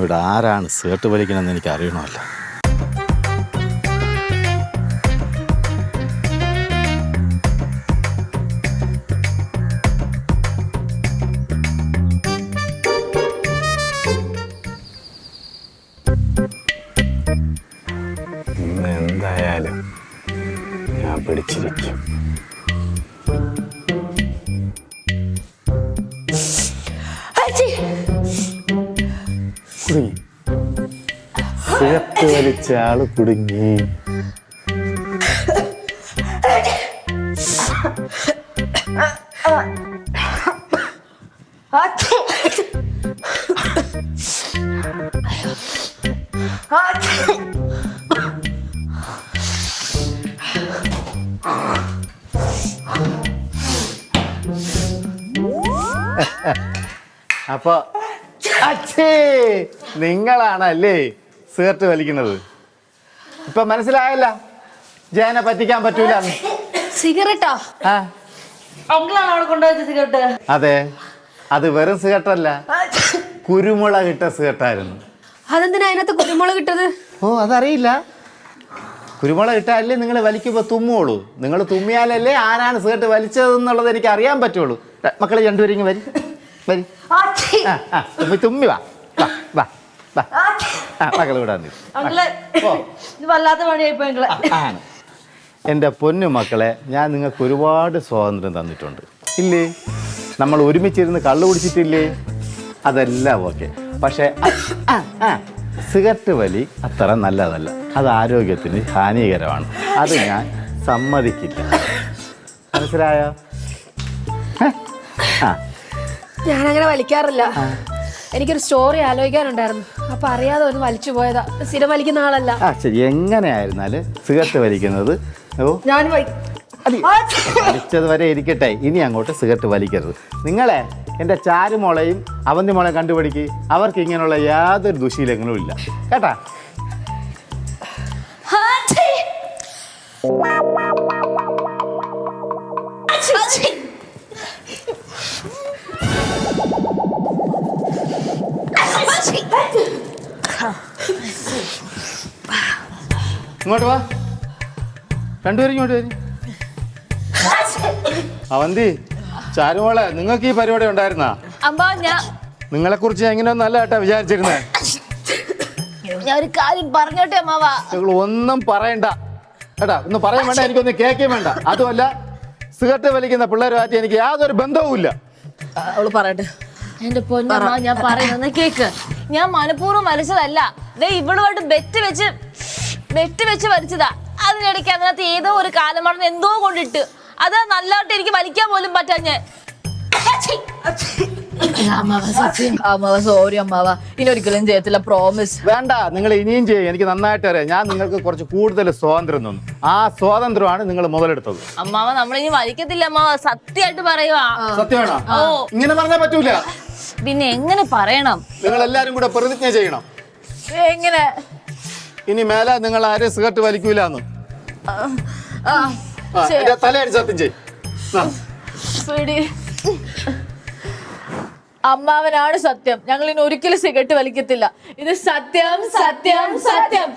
ഇവിടെ ആരാണ് സിഗരറ്റ് വലിക്കണമെന്ന് എനിക്ക് അറിയണമല്ലോ. എന്തായാലും ഞാൻ പിടിച്ചിരിക്കും. കുടുങ്ങി, സിഗരറ്റ് വലിച്ച ആള് കുടുങ്ങി. അപ്പൊ അച്ഛേ നിങ്ങളാണല്ലേ സിഗരറ്റ് വലിക്കുന്നത്? ഇപ്പൊ മനസ്സിലായല്ല ജയനെ പറ്റിക്കാൻ പറ്റൂല. സിഗരറ്റാ? അങ്കിളാണ് അവിടെ കൊണ്ടുവച്ച സിഗരറ്റ്. അതെ, അത് വെറും സിഗരറ്റല്ല, കുരുമുളക് ഇട്ട സിഗരറ്റായിരുന്നു. അതെന്തിനാ അതിനകത്ത് കുരുമുളക് ഇട്ടത്? ഓ, അതറിയില്ല. കുരുമുളക് ഇട്ടാലേ നിങ്ങൾ വലിക്കുമ്പോൾ തുമ്മുള്ളൂ. നിങ്ങൾ തുമ്മിയാലല്ലേ ആരാണ് സിഗരറ്റ് വലിച്ചതെന്നുള്ളത് എനിക്ക് അറിയാൻ പറ്റുള്ളൂ. മക്കളെ രണ്ടുപേരും ഇങ്ങ് വരി വരി. തുമ്മി വാ വാ വാ. മക്കൾ വിടാൻ വല്ലാത്ത പണിയായിപ്പോ. എൻ്റെ പൊന്നു മക്കളെ, ഞാൻ നിങ്ങൾക്ക് ഒരുപാട് സ്വാതന്ത്ര്യം തന്നിട്ടുണ്ട് ഇല്ലേ? നമ്മൾ ഒരുമിച്ചിരുന്ന് കള്ളു കുടിച്ചിട്ടില്ലേ? അതെല്ലാം ഓക്കെ. പക്ഷേ സിഗരറ്റ് വലി അത്ര നല്ലതല്ല, അത് ആരോഗ്യത്തിന് ഹാനികരമാണ്. അത് ഞാൻ സമ്മതിക്കില്ല. മനസ്സിലായോ? ഞാനങ്ങനെ വലിക്കാറില്ല. എനിക്കൊരു സ്റ്റോറി ആലോചിക്കാനുണ്ടായിരുന്നു, അപ്പൊ അറിയാതെ ഒന്ന് വലിച്ചു പോയതാ. സ്ഥിരം വലിക്കുന്ന ആളല്ല. ശരി, എങ്ങനെയായിരുന്നാലും സിഗരറ്റ് വലിക്കുന്നത് ഞാൻ വലിച്ചത് വരെ ഇരിക്കട്ടെ. ഇനി അങ്ങോട്ട് സിഗരറ്റ് വലിക്കരുത്. നിങ്ങളെ എൻ്റെ ചാരുമോളെയും അവന്തി മോളെയും കണ്ടുപിടിക്ക്. അവർക്ക് ഇങ്ങനെയുള്ള യാതൊരു ദുശീലങ്ങളും ഇല്ല കേട്ടാ. ഇങ്ങോട്ട് വാ, രണ്ടുപേരും ഇങ്ങോട്ട് വരും. അവന്തി, ചാരുമോളെ, നിങ്ങൾക്ക് ഈ പരിപാടി ഉണ്ടായിരുന്നാ? നിങ്ങളെ കുറിച്ച് എങ്ങനെയൊന്നും അല്ല കേട്ടാ വിചാരിച്ചിരുന്നേ. ഞാൻ ഒരു കാര്യം പറഞ്ഞോട്ടെ അമ്മാവ. നിങ്ങൾ ഒന്നും പറയണ്ട കേട്ടാ. ഒന്നും പറയാൻ വേണ്ട, എനിക്കൊന്നും കേൾക്കുകയും വേണ്ട. അതുമല്ല, സിഗരറ്റ് വലിക്കുന്ന പിള്ളേരുമായിട്ട് എനിക്ക് യാതൊരു ബന്ധവുമില്ല. അവള് പറയട്ടെ. എന്റെ പൊന്നമ്മ, ഞാൻ പറയുന്ന കേക്ക്. ഞാൻ മനഃപൂർവ്വം വലിച്ചതല്ല. ഇവളുമായിട്ട് ബെറ്റ് വെച്ച് വലിച്ചതാ. അതിനിടയ്ക്ക് അതിനകത്ത് ഏതോ ഒരു കാലം മറന്ന് എന്തോ കൊണ്ടിട്ട് അത് നല്ലതായിട്ട് എനിക്ക് വലിക്കാൻ പോലും പറ്റാഞ്ഞ്. സോറി അമ്മാവ, ഇനി ഒരിക്കലും ചെയ്യത്തില്ല, പ്രോമിസ്. വേണ്ട, നിങ്ങൾ ഇനിയും ചെയ്യും. എനിക്ക് നന്നായിട്ട് അറിയാം. ഞാൻ നിങ്ങൾക്ക് കുറച്ച് കൂടുതൽ സ്വാതന്ത്ര്യം തന്നു. ആ സ്വാതന്ത്ര്യമാണ് നിങ്ങൾ മുതലെടുത്തത്. അമ്മാവ, നമ്മളിനി വലിക്കത്തില്ല അമ്മാവ, സത്യമായിട്ട് പറയുവാ. സത്യമാണോ? ഇങ്ങനെ പറഞ്ഞാൽ പറ്റൂല. പിന്നെ എങ്ങനെ പറയണം? നിങ്ങൾ എല്ലാരും കൂടെ പ്രതിജ്ഞ ചെയ്യണം. എങ്ങനെ? ഇനി മേലെ നിങ്ങൾ ആരും സിഗരറ്റ് വലിക്കൂലെന്ന്. തലയടി സത്യം ചെയ്യും. അമ്മാവനാണ് സത്യം. ഞങ്ങൾ ഇനി ഒരിക്കലും സിഗരറ്റ് വലിക്കത്തില്ല. ഇത് സത്യം സത്യം സത്യം.